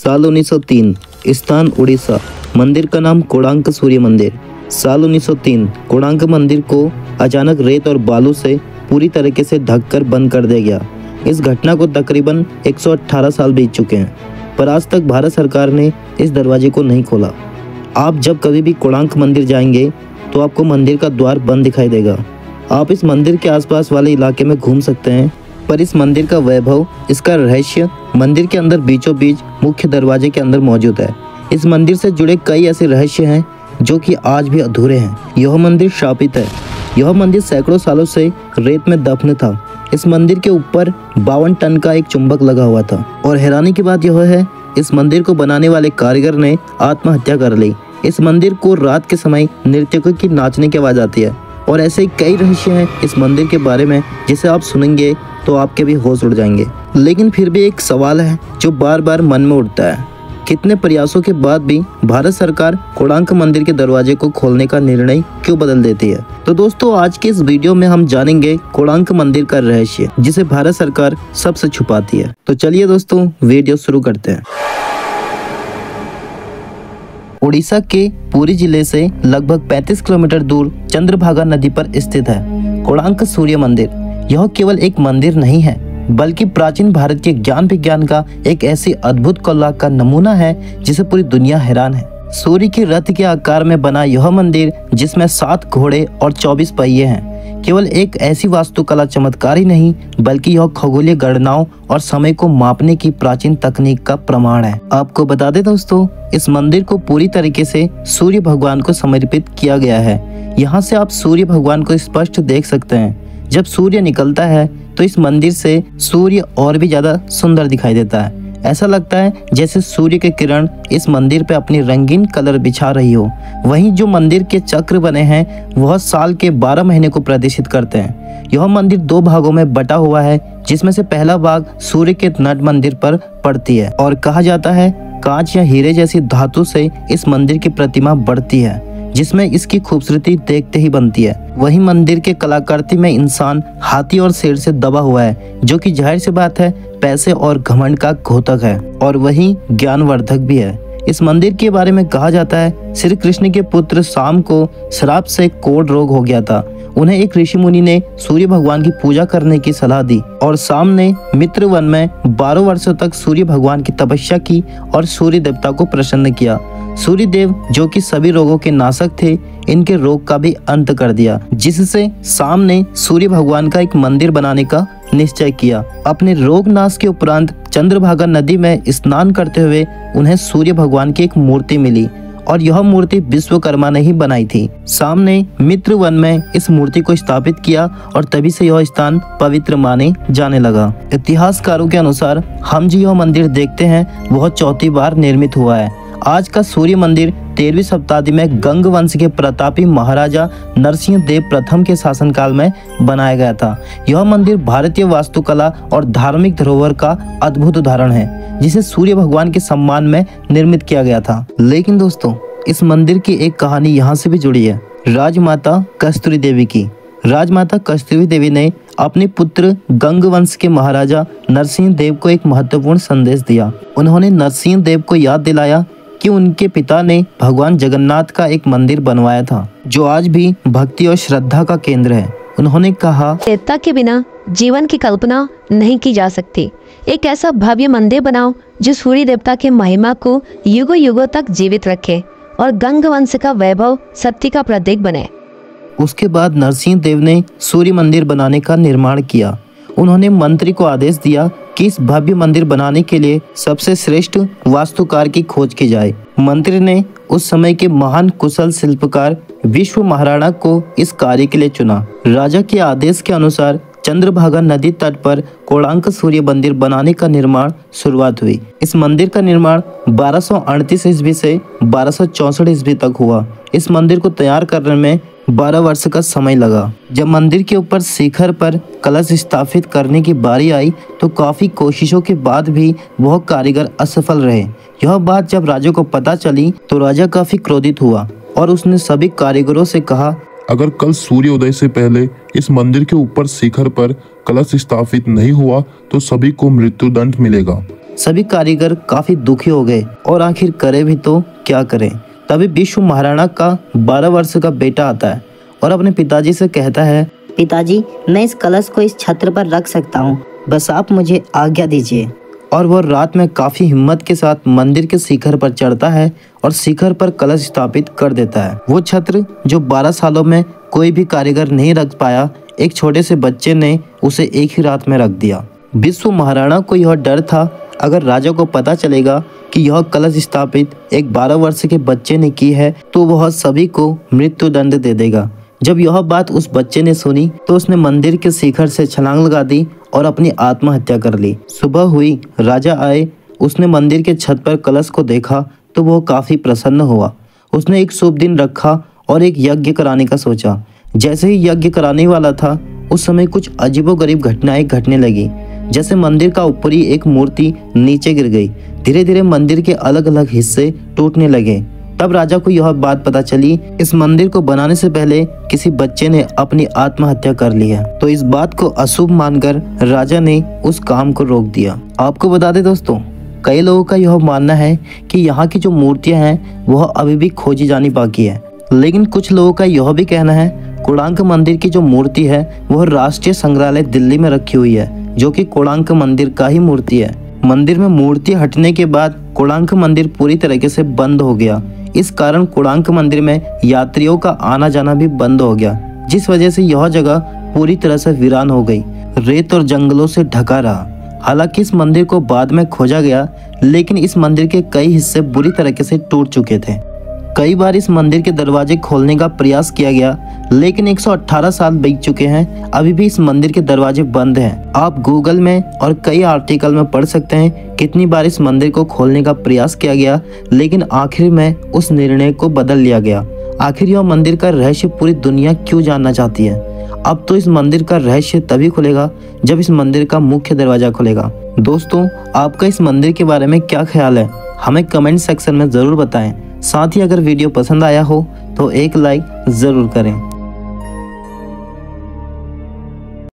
साल 1903, स्थान उड़ीसा, मंदिर का नाम कोणार्क सूर्य मंदिर। साल 1903, कोणार्क मंदिर को अचानक रेत और बालू से पूरी तरीके से ढककर बंद कर दिया गया। इस घटना को तकरीबन 118 साल बीत चुके हैं, पर आज तक भारत सरकार ने इस दरवाजे को नहीं खोला। आप जब कभी भी कोणार्क मंदिर जाएंगे तो आपको मंदिर का द्वार बंद दिखाई देगा। आप इस मंदिर के आसपास वाले इलाके में घूम सकते हैं, पर इस मंदिर का वैभव, इसका रहस्य मंदिर के अंदर बीचों बीच मुख्य दरवाजे के अंदर मौजूद है। इस मंदिर से जुड़े कई ऐसे रहस्य हैं जो कि आज भी अधूरे हैं। यह मंदिर शापित है। यह मंदिर सैकड़ों सालों से रेत में दफन था। इस मंदिर के ऊपर 52 टन का एक चुंबक लगा हुआ था और हैरानी की बात यह है, इस मंदिर को बनाने वाले कारीगर ने आत्महत्या कर ली। इस मंदिर को रात के समय नर्तकों की नाचने की आवाज आती है और ऐसे कई रहस्य हैं इस मंदिर के बारे में जिसे आप सुनेंगे तो आपके भी होश उड़ जाएंगे। लेकिन फिर भी एक सवाल है जो बार बार मन में उठता है, कितने प्रयासों के बाद भी भारत सरकार कोणार्क मंदिर के दरवाजे को खोलने का निर्णय क्यों बदल देती है। तो दोस्तों, आज के इस वीडियो में हम जानेंगे कोणार्क मंदिर का रहस्य जिसे भारत सरकार सबसे छुपाती है। तो चलिए दोस्तों, वीडियो शुरू करते हैं। उड़ीसा के पुरी जिले से लगभग 35 किलोमीटर दूर चंद्रभागा नदी पर स्थित है कोणार्क सूर्य मंदिर। यह केवल एक मंदिर नहीं है, बल्कि प्राचीन भारतीय ज्ञान विज्ञान का एक ऐसी अद्भुत कला का नमूना है जिसे पूरी दुनिया हैरान है। सूर्य के रथ के आकार में बना यह मंदिर, जिसमें 7 घोड़े और 24 पहिए हैं, केवल एक ऐसी वास्तुकला चमत्कार ही नहीं, बल्कि यह खगोलीय गणनाओं और समय को मापने की प्राचीन तकनीक का प्रमाण है। आपको बता दें दोस्तों, इस मंदिर को पूरी तरीके से सूर्य भगवान को समर्पित किया गया है। यहाँ से आप सूर्य भगवान को स्पष्ट देख सकते हैं। जब सूर्य निकलता है तो इस मंदिर से सूर्य और भी ज्यादा सुंदर दिखाई देता है। ऐसा लगता है जैसे सूर्य के किरण इस मंदिर पे अपनी रंगीन कलर बिछा रही हो। वहीं जो मंदिर के चक्र बने हैं वह साल के 12 महीने को प्रदर्शित करते हैं। यह मंदिर 2 भागों में बटा हुआ है, जिसमें से पहला भाग सूर्य के नट मंदिर पर पड़ती है और कहा जाता है कांच या हीरे जैसी धातु से इस मंदिर की प्रतिमा बढ़ती है, जिसमें इसकी खूबसूरती देखते ही बनती है। वहीं मंदिर के कलाकृति में इंसान हाथी और शेर से दबा हुआ है, जो कि जाहिर सी बात है पैसे और घमंड का घोतक है और वहीं ज्ञानवर्धक भी है। इस मंदिर के बारे में कहा जाता है श्री कृष्ण के पुत्र शाम को श्राप से कोढ़ रोग हो गया था। उन्हें एक ऋषि मुनि ने सूर्य भगवान की पूजा करने की सलाह दी और शाम ने मित्र वन में 12 वर्षों तक सूर्य भगवान की तपस्या की और सूर्य देवता को प्रसन्न किया। सूर्य देव, जो कि सभी रोगों के नाशक थे, इनके रोग का भी अंत कर दिया, जिससे शाम ने सूर्य भगवान का एक मंदिर बनाने का निश्चय किया। अपने रोग नाश के उपरांत चंद्रभागा नदी में स्नान करते हुए उन्हें सूर्य भगवान की एक मूर्ति मिली और यह मूर्ति विश्वकर्मा ने ही बनाई थी। शाम ने मित्र वन में इस मूर्ति को स्थापित किया और तभी से यह स्थान पवित्र माने जाने लगा। इतिहासकारों के अनुसार हम जो यह मंदिर देखते हैं वह 4थी बार निर्मित हुआ है। आज का सूर्य मंदिर 13वीं शताब्दी में गंग वंश के प्रतापी महाराजा नरसिंह देव प्रथम के शासनकाल में बनाया गया था। यह मंदिर भारतीय वास्तुकला और धार्मिक धरोहर का अद्भुत उदाहरण है, जिसे सूर्य भगवान के सम्मान में निर्मित किया गया था। लेकिन दोस्तों, इस मंदिर की एक कहानी यहाँ से भी जुड़ी है, राजमाता कस्तूरी देवी की। राजमाता कस्तूरी देवी ने अपने पुत्र गंग वंश के महाराजा नरसिंह देव को एक महत्वपूर्ण संदेश दिया। उन्होंने नरसिंह देव को याद दिलाया कि उनके पिता ने भगवान जगन्नाथ का एक मंदिर बनवाया था, जो आज भी भक्ति और श्रद्धा का केंद्र है। उन्होंने कहा, देवता के बिना जीवन की कल्पना नहीं की जा सकती। एक ऐसा भव्य मंदिर बनाओ जो सूर्य देवता के महिमा को युगों युगों तक जीवित रखे और गंग वंश का वैभव सत्य का प्रतीक बने। उसके बाद नरसिंह देव ने सूर्य मंदिर बनाने का निर्माण किया। उन्होंने मंत्री को आदेश दिया कि इस भव्य मंदिर बनाने के लिए सबसे श्रेष्ठ वास्तुकार की खोज की जाए। मंत्री ने उस समय के महान कुशल शिल्पकार विश्व महाराणा को इस कार्य के लिए चुना। राजा के आदेश के अनुसार चंद्रभागा नदी तट पर कोणार्क सूर्य मंदिर बनाने का निर्माण शुरुआत हुई। इस मंदिर का निर्माण 1238 ईस्वी से 1264 ईस्वी तक हुआ। इस मंदिर को तैयार करने में 12 वर्ष का समय लगा। जब मंदिर के ऊपर शिखर पर कलश स्थापित करने की बारी आई तो काफी कोशिशों के बाद भी वह कारीगर असफल रहे। यह बात जब राजा को पता चली तो राजा काफी क्रोधित हुआ और उसने सभी कारीगरों से कहा, अगर कल सूर्योदय से पहले इस मंदिर के ऊपर शिखर पर कलश स्थापित नहीं हुआ तो सभी को मृत्युदंड मिलेगा। सभी कारीगर काफी दुखी हो गए और आखिर करे भी तो क्या करें। तभी विश्व महाराणा का 12 वर्ष का बेटा आता है और अपने पिताजी से कहता है, पिताजी मैं इस कलश को इस छत्र पर रख सकता हूँ, बस आप मुझे आज्ञा दीजिए। और वह रात में काफी हिम्मत के साथ मंदिर के शिखर पर चढ़ता है और शिखर पर कलश स्थापित कर देता है। वो छत्र जो 12 सालों में कोई भी कारीगर नहीं रख पाया, एक छोटे से बच्चे ने उसे एक ही रात में रख दिया। विश्व महाराणा को यह डर था, अगर राजा को पता चलेगा कि यह कलश स्थापित एक 12 वर्ष के बच्चे ने की है तो वह सभी को मृत्यु दंड दे देगा। जब यह बात उस बच्चे ने सुनी तो उसने मंदिर के शिखर से छलांग लगा दी और अपनी आत्महत्या कर ली। सुबह हुई, राजा आए, उसने मंदिर के छत पर कलश को देखा तो वह काफी प्रसन्न हुआ। उसने एक शुभ दिन रखा और एक यज्ञ कराने का सोचा। जैसे ही यज्ञ कराने वाला था, उस समय कुछ अजीबोगरीब घटनाएं घटने लगी। जैसे मंदिर का ऊपरी एक मूर्ति नीचे गिर गई, धीरे धीरे मंदिर के अलग अलग हिस्से टूटने लगे। तब राजा को यह बात पता चली, इस मंदिर को बनाने से पहले किसी बच्चे ने अपनी आत्महत्या कर ली है। तो इस बात को अशुभ मानकर राजा ने उस काम को रोक दिया। आपको बता दें दोस्तों, कई लोगों का यह मानना है कि यहाँ की जो मूर्तियां हैं वह अभी भी खोजी जानी बाकी है, लेकिन कुछ लोगों का यह भी कहना है कोणार्क मंदिर की जो मूर्ति है वह राष्ट्रीय संग्रहालय दिल्ली में रखी हुई है, जो कि कोणार्क मंदिर का ही मूर्ति है। मंदिर में मूर्ति हटने के बाद कोणार्क मंदिर पूरी तरीके से बंद हो गया। इस कारण कोणार्क मंदिर में यात्रियों का आना जाना भी बंद हो गया, जिस वजह से यह जगह पूरी तरह से वीरान हो गई, रेत और जंगलों से ढका रहा। हालांकि इस मंदिर को बाद में खोजा गया, लेकिन इस मंदिर के कई हिस्से बुरी तरीके से टूट चुके थे। कई बार इस मंदिर के दरवाजे खोलने का प्रयास किया गया, लेकिन 118 साल बीत चुके हैं, अभी भी इस मंदिर के दरवाजे बंद हैं। आप गूगल में और कई आर्टिकल में पढ़ सकते हैं कितनी बार इस मंदिर को खोलने का प्रयास किया गया, लेकिन आखिर में उस निर्णय को बदल लिया गया। आखिर यह मंदिर का रहस्य पूरी दुनिया क्यों जानना चाहती है? अब तो इस मंदिर का रहस्य तभी खुलेगा जब इस मंदिर का मुख्य दरवाजा खुलेगा। दोस्तों, आपका इस मंदिर के बारे में क्या ख्याल है, हमें कमेंट सेक्शन में जरूर बताएं। साथ ही अगर वीडियो पसंद आया हो तो एक लाइक जरूर करें।